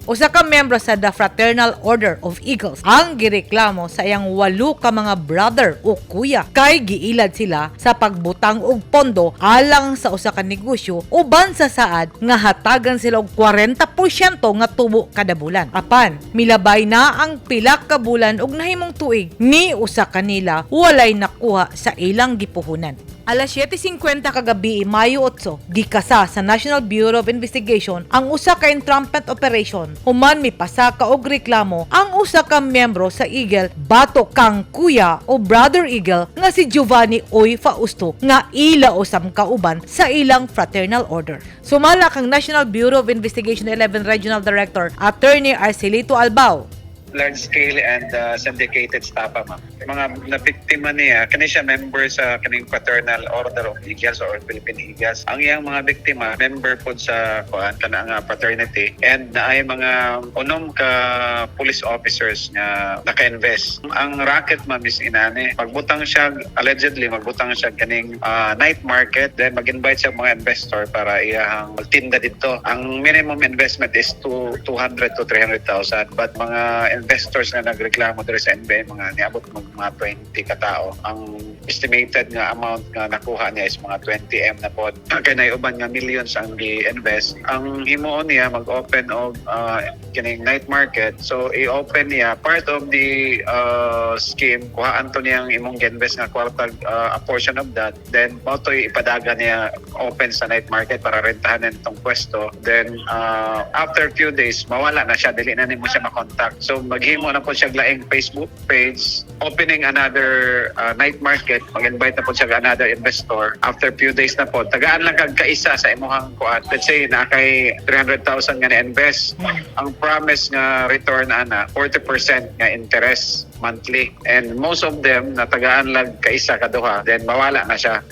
Usa ka miyembro sa The Fraternal Order of Eagles ang gireklamo sa iyang 8 ka mga brother o kuya kay giilad sila sa pagbutang og pondo alang sa usa ka negosyo uban sa saad nga hatagan sila og 40% nga tubo kada bulan. Apan milabay na ang pila ka bulan og nahimong tuig ni usa kanila walay nakuha sa ilang gipuhunan. Alas 7:50 kagabi, Mayo 8, gikasa sa National Bureau of Investigation ang usa ka entrapment operation. Human mipasaka og reklamo ang usa ka miyembro sa Eagle bato kang kuya o brother Eagle nga si Giovanni Oy Fausto nga ila usam kauban sa ilang fraternal order. Sumala kang National Bureau of Investigation 11 Regional Director Attorney Arcelito Albao. Large scale and syndicated stapa, ma'am. Mga nabiktima niya, kani siya member sa kaning Fraternal Order of Eagles or Philippine Eagles. Ang iyang mga biktima, member po sa kanang fraternity and naay mga unom ka police officers nga naka-invest. Ang racket, ma'am, is inani. Magbutang siya, allegedly, magbutang siya kaning night market, then mag-invite siya mga investor para iyahang magtinda dito. Ang minimum investment is 200 to 300,000, but mga investors na nagreklamo dito sa NBA, mga niabot mga 20 katao. Ang estimated nga amount nga nakuha niya is mga 20M na po. Kaya naiuban nga millions ang gi-invest. Ang himuon niya mag-open of kining night market. So i-open niya part of the scheme. Kuhaan to niyang imong gi-invest nga kwartag a portion of that. Then mautoy ipadaga niya open sa night market para rentahan nitong pwesto. Then after few days mawala na siya, dili na nimo siya makontak. So maghimo na po siya laing Facebook page, opening another night market, mag-invite na po siya another investor. After few days na po, tagaan lang kag kaisa sa imuhang kuan. Let's say na kay 300,000 nga na-invest. Ang promise nga return ana 40% nga interest monthly. And most of them natagaan lang kaisa kaduha, then mawala na siya.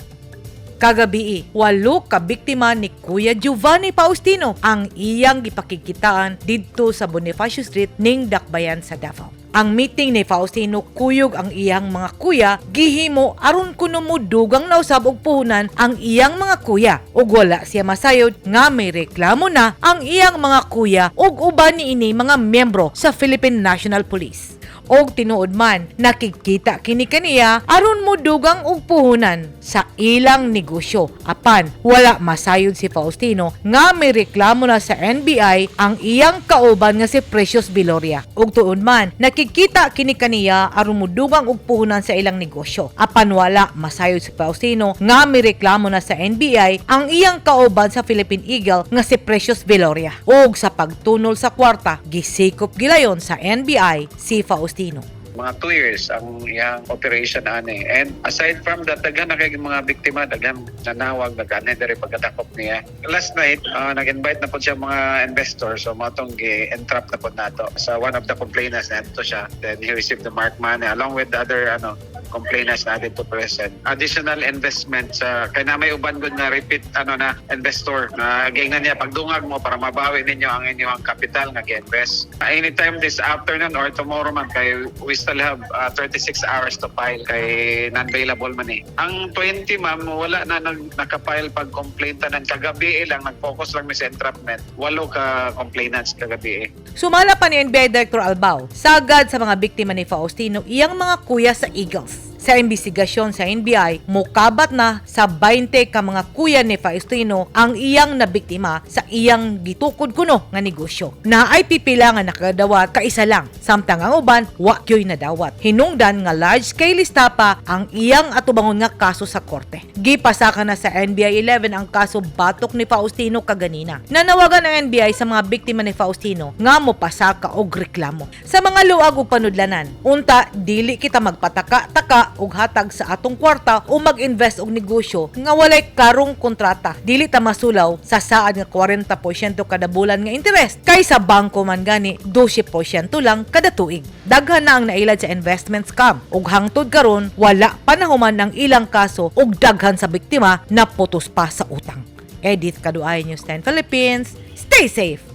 Kagabi, 8 ka biktima ni Kuya Giovanni Faustino ang iyang gipakikitaan didto sa Bonifacio Street ning Dakbayan sa Davao. Ang meeting ni Faustino kuyog ang iyang mga kuya gihimo aron kuno mo dugang nausab og puhunan ang iyang mga kuya ug wala siya masayod nga may reklamo na ang iyang mga kuya ug uban niini mga miyembro sa Philippine National Police. Og tinuod man nakikita kini kaniya aron mo dugang og puhunan sa ilang negosyo. Apan wala masayod si Faustino nga may reklamo na sa NBI ang iyang kauban nga si Precious Viloria. Og tuod man nakikita kini kaniya aron mo dugang og puhunan sa ilang negosyo. Apan wala masayod si Faustino nga may reklamo na sa NBI ang iyang kauban sa Philippine Eagle nga si Precious Viloria. Og sa pagtunol sa kwarta gisikop gilayon sa NBI si Faustino. Mga 2 years ang iyang operation ani. And aside from that, daghan na kay mga biktima, daghan nanawag, daghan na diri pagkadakop niya. Last night, nag-invite na po siya mga investors, so matong gi-entrap na po nato. Sa one of the complainants na ito siya, then he received the mark money along with the other complainants na dito present. Additional investment sa kay na may uban gud na repeat na investor na gingnan niya pagdungag mo para mabawi ninyo ang inyong capital nga gi-invest. Anytime this afternoon or tomorrow man kay we still have 36 hours to file kay non-bailable man eh. Ang 20 ma'am wala na nakapile pag complaint ng kagabi lang, nag-focus lang mi sa entrapment. 8 ka complainants kagabi. Sumala pa ni NBI Director Albao sagad sa mga biktima ni Faustino iyang mga kuya sa Eagles. Sa imbestigasyon sa NBI, mukabat na sa 20 ka mga kuya ni Faustino ang iyang nabiktima sa iyang gitukod kuno nga negosyo. Na ay pipila nga nakadawat kaisa lang, samtang ang uban wa kyoy nadawat. Hinungdan nga large scale estapa ang iyang atubangon nga kaso sa korte. Gipasaka na sa NBI 11 ang kaso batok ni Faustino kaganina. Nanawagan ang NBI sa mga biktima ni Faustino nga mopasaka og reklamo. Sa mga luag ug panudlanan, unta dili kita magpataka-taka og hatag sa atong kwarta o mag-invest og negosyo nga walay karong kontrata. Dili ta masulaw sa saad nga 40% kada bulan nga interest. Kaysa bangko man gani 12% lang kada tuig. Daghan na ang nailad sa investment scam ug hangtod karon wala pa nahuman ang ilang kaso ug daghan sa biktima na putos pa sa utang. Edith Kaduay, News 10 Philippines. Stay safe!